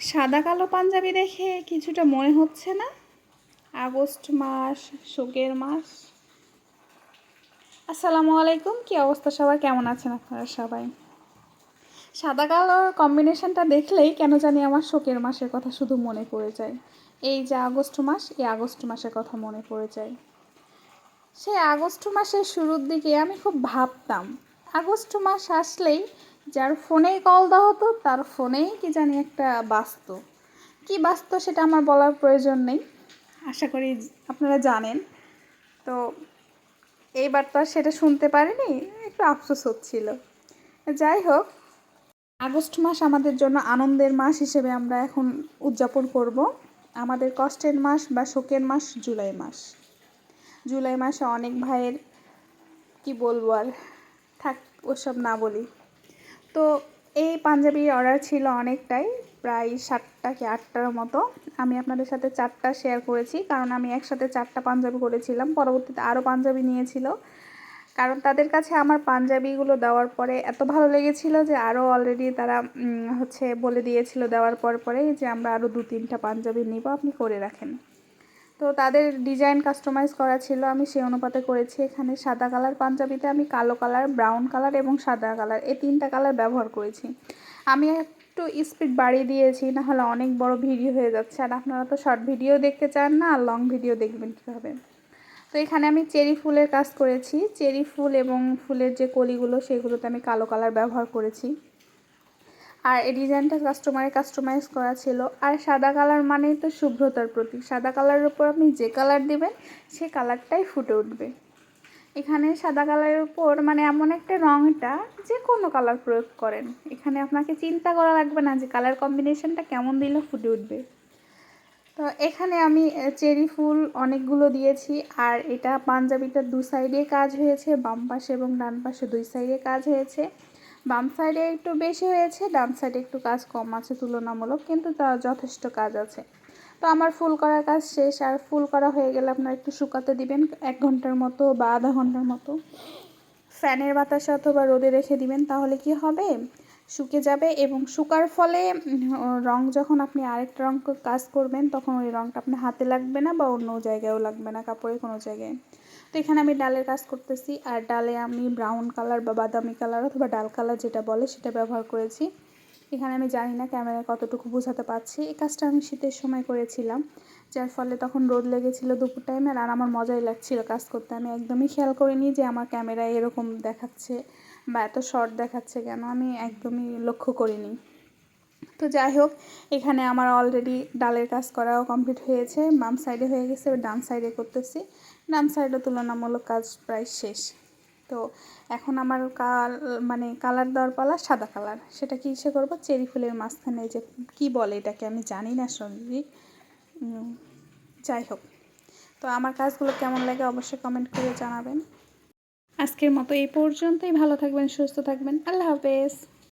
সাদা কালো পাঞ্জাবি দেখে কিছুটা মনে হচ্ছে না আগস্ট মাস, শোকের মাস। আসসালামু আলাইকুম, কি অবস্থা সবার, কেমন আছেন আপনারা সবাই? সাদা কালোর কম্বিনেশনটা দেখলেই কেন জানি আমার শোকের মাসের কথা শুধু মনে পড়ে যায়। এই যে আগস্ট মাস, এই আগস্ট মাসের কথা মনে পড়ে যায়। সেই আগস্ট মাসের শুরুর দিকে আমি খুব ভাবতাম আগস্ট মাস আসলেই যার ফোনেই কল দেওয়া হতো তার ফোনেই কি জানি একটা বাজতো। কি বাজতো সেটা আমার বলার প্রয়োজন নেই, আশা করি আপনারা জানেন। তো এইবার তো আর সেটা শুনতে পারিনি, একটু আফসোস হচ্ছিল। যাই হোক, আগস্ট মাস আমাদের জন্য আনন্দের মাস হিসেবে আমরা এখন উদযাপন করব। আমাদের কষ্টের মাস বা শোকের মাস জুলাই মাস। জুলাই মাসে অনেক ভাইয়ের কি বলবো আর, থাক ওসব না বলি। তো এই পাঞ্জাবির অর্ডার ছিল অনেকটাই, প্রায় 7টা কি 8টার মতো। আমি আপনাদের সাথে 4টা শেয়ার করেছি, কারণ আমি একসাথে 4টা পাঞ্জাবি করেছিলাম। পরবর্তীতে আরও পাঞ্জাবি নিয়েছিল, কারণ তাদের কাছে আমার পাঞ্জাবিগুলো দেওয়ার পরে এত ভালো লেগেছিল যে আরও অলরেডি তারা বলে দিয়েছিল দেওয়ার পরে যে আমরা আরও 2-3টা পাঞ্জাবি নিব, আপনি করে রাখেন। তো তাদের ডিজাইন কাস্টমাইজ করা ছিল, আমি সেই অনুপাতে করেছি। এখানে সাদা কালার পাঞ্জাবিতে আমি কালো কালার, ব্রাউন কালার এবং সাদা কালার, এই 3টা কালার ব্যবহার করেছি। আমি একটু স্পিড বাড়িয়ে দিয়েছি, না হলে অনেক বড় ভিডিও হয়ে যাচ্ছে, আর আপনারা তো শর্ট ভিডিও দেখতে চান না, আর লং ভিডিও দেখবেন কীভাবে। তো এখানে আমি চেরি ফুলের কাজ করেছি। চেরি ফুল এবং ফুলের যে কলিগুলো সেগুলোতে আমি কালো কালার ব্যবহার করেছি। আর এই ডিজাইনটা কাস্টমাইজ করা ছিল। আর সাদা কালার মানেই তো শুভ্রতার প্রতীক। সাদা কালারের উপর আপনি যে কালার দেবেন সে কালারটাই ফুটে উঠবে। এখানে সাদা কালারের উপর মানে এমন একটা রঙটা যে কোনো কালার প্রয়োগ করেন, এখানে আপনাকে চিন্তা করা লাগবে না যে কালার কম্বিনেশনটা কেমন দিলে ফুটে উঠবে। তো এখানে আমি চেরি ফুল অনেকগুলো দিয়েছি। আর এটা পাঞ্জাবিটার 2 সাইডে কাজ হয়েছে, বাম পাশে এবং ডান পাশে 2 সাইডে কাজ হয়েছে। বাম সাইডে একটু বেশি হয়েছে, ডান সাইডে একটু কাজ কম আছে তুলনামূলক, কিন্তু তা যথেষ্ট কাজ আছে। তো আমার ফুল করার কাজ শেষ। আর ফুল করা হয়ে গেলে আপনারা একটু শুকাতে দিবেন 1 ঘন্টার মতো বা আধা ঘন্টার মতো, ফ্যানের বাতাসে অথবা রোদে রেখে দিবেন। তাহলে কি হবে, শুকে যাবে, এবং শুকার ফলে রং যখন আপনি আরেকটা রং কাজ করবেন তখন ওই রংটা আপনার হাতে লাগবে না বা অন্য জায়গায়ও লাগবে না, কাপড়ে কোনো জায়গায়। তো এখানে আমি ডালের কাজ করতেছি। আর ডালে আমি ব্রাউন কালার বা বাদামি কালার অথবা ডাল কালার যেটা বলে সেটা ব্যবহার করেছি। এখানে আমি জানি না ক্যামেরায় কতটুকু বোঝাতে পারছি। এই কাজটা আমি শীতের সময় করেছিলাম, যার ফলে তখন রোদ লেগেছিল দুপুর টাইমে, আর আমার মজাই লাগছিল কাজ করতে। আমি একদমই খেয়াল করিনি যে আমার ক্যামেরায় এরকম দেখাচ্ছে বা এত শর্ট দেখাচ্ছে কেন, আমি একদমই লক্ষ্য করিনি। তো যাই হোক, এখানে আমার অলরেডি ডালের কাজ করাও কমপ্লিট হয়েছে। বাম সাইডে হয়ে গেছে, ডান সাইডে করতেছি। ডান সাইডে তুলনামূলক কাজ প্রায় শেষ। তো এখন আমার কালার দেওয়ার পালা সাদা কালার। সেটা কিসে করব, চেরি ফুলের মাঝখানে যে কি বলে এটাকে আমি জানি না সঠিক। যাই হোক, তো আমার কাজগুলো কেমন লাগে অবশ্যই কমেন্ট করে জানাবেন। আজকের মতো এই পর্যন্তই। ভালো থাকবেন, সুস্থ থাকবেন, আল্লাহ হাফেজ।